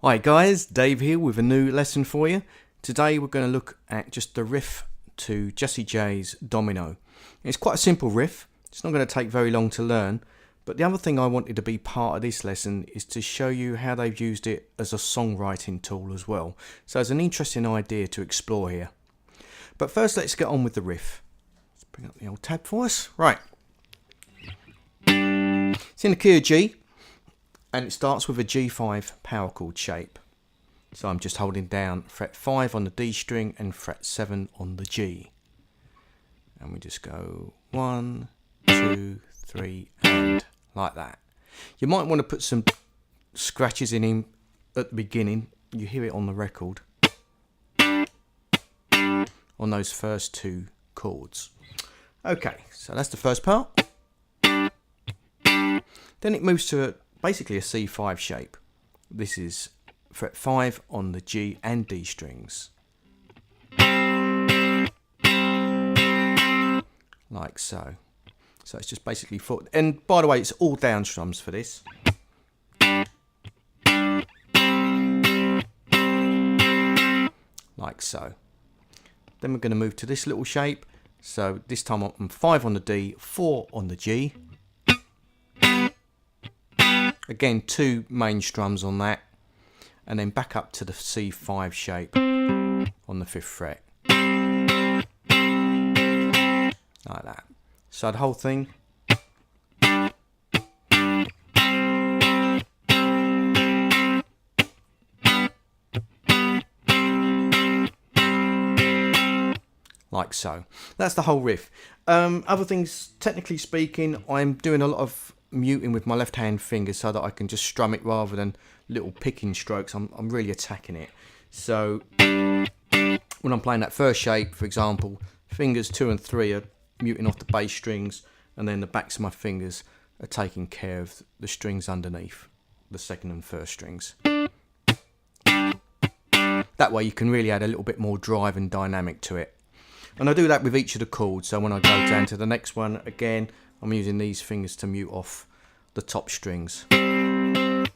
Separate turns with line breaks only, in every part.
Hi guys, Dave here with a new lesson for you. Today we're going to look at just the riff to Jessie J's Domino. It's quite a simple riff, it's not going to take very long to learn, but the other thing I wanted to be part of this lesson is to show you how they've used it as a songwriting tool as well. So it's an interesting idea to explore here. But first let's get on with the riff. Let's bring up the old tab for us. Right. It's in the key of G. And it starts with a G5 power chord shape. So I'm just holding down fret 5 on the D string and fret 7 on the G. And we just go 1, 2, 3, and like that. You might want to put some scratches in at the beginning. You hear it on the record. On those first two chords. Okay, so that's the first part. Then it moves to basically a C5 shape. This is fret 5 on the G and D strings. Like so. So it's just basically foot. And by the way, it's all down strums for this. Like so. Then we're going to move to this little shape. So this time I'm 5 on the D, 4 on the G. Again, 2 main strums on that, and then back up to the C5 shape on the 5th fret. Like that. So the whole thing. Like so. That's the whole riff. Other things, technically speaking, I'm doing a lot of muting with my left hand finger so that I can just strum it rather than little picking strokes. I'm really attacking it. So when I'm playing that first shape, for example, fingers 2 and 3 are muting off the bass strings, and then the backs of my fingers are taking care of the strings underneath, the second and first strings. That way you can really add a little bit more drive and dynamic to it. And I do that with each of the chords. So when I go down to the next one, again, I'm using these fingers to mute off the top strings. And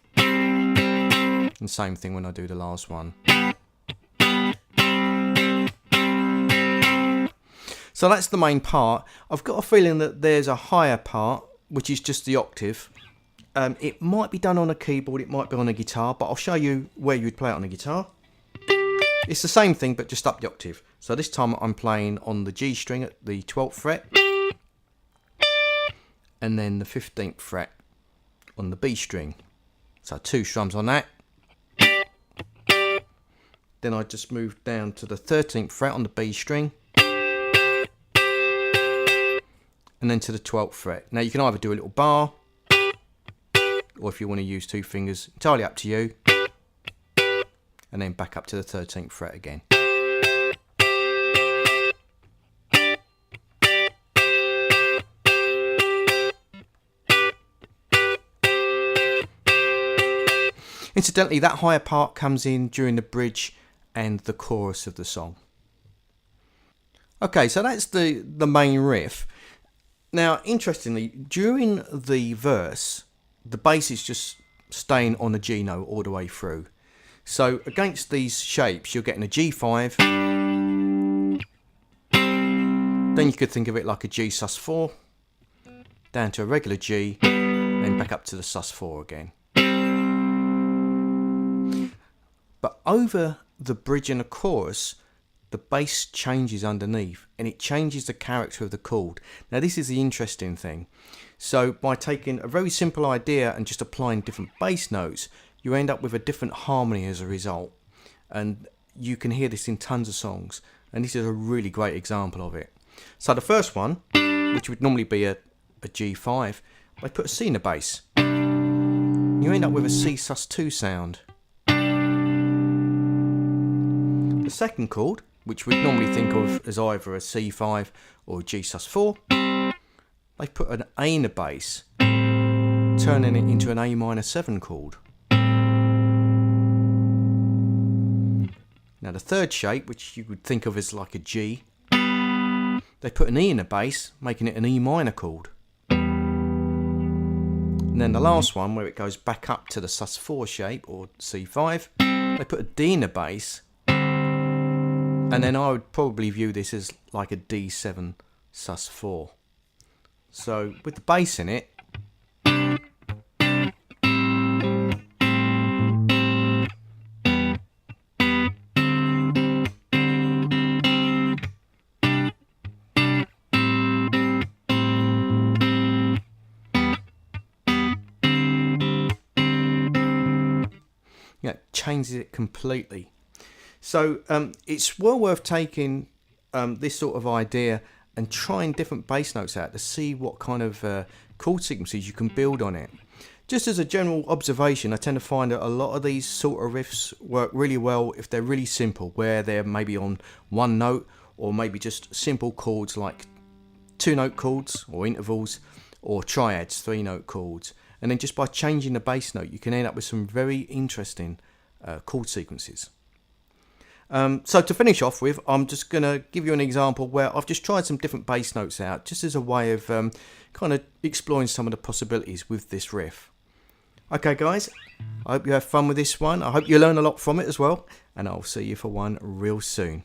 same thing when I do the last one. So that's the main part. I've got a feeling that there's a higher part, which is just the octave. It might be done on a keyboard, it might be on a guitar, but I'll show you where you'd play it on a guitar. It's the same thing, but just up the octave. So this time I'm playing on the G string at the 12th fret. And then the 15th fret on the B string. So 2 strums on that. Then I just move down to the 13th fret on the B string. And then to the 12th fret. Now you can either do a little bar, or if you want to use 2 fingers, entirely up to you. And then back up to the 13th fret again. Incidentally, that higher part comes in during the bridge and the chorus of the song. Okay, so that's the main riff. Now, interestingly, during the verse, the bass is just staying on a G note all the way through. So against these shapes, you're getting a G5. Then you could think of it like a G sus4, down to a regular G, then back up to the sus4 again. But over the bridge and the chorus, the bass changes underneath, and it changes the character of the chord. Now this is the interesting thing. So by taking a very simple idea and just applying different bass notes, you end up with a different harmony as a result. And you can hear this in tons of songs, and this is a really great example of it. So the first one, which would normally be a G5, I put a C in the bass. You end up with a C sus2 sound. The second chord, which we'd normally think of as either a C5 or a G sus4, they put an A in the bass, turning it into an A minor 7 chord. Now the third shape, which you would think of as like a G, they put an E in the bass, making it an E minor chord. And then the last one, where it goes back up to the sus4 shape, or C5, they put a D in the bass, and then I would probably view this as like a D7 sus4. So with the bass in it, changes it completely. So it's well worth taking this sort of idea and trying different bass notes out to see what kind of chord sequences you can build on it. Just as a general observation, I tend to find that a lot of these sort of riffs work really well if they're really simple, where they're maybe on one note, or maybe just simple chords like 2-note chords or intervals, or triads, 3-note chords. And then just by changing the bass note, you can end up with some very interesting chord sequences. So to finish off with, I'm just going to give you an example where I've just tried some different bass notes out, just as a way of kind of exploring some of the possibilities with this riff. Okay guys, I hope you have fun with this one. I hope you learn a lot from it as well, and I'll see you for one real soon.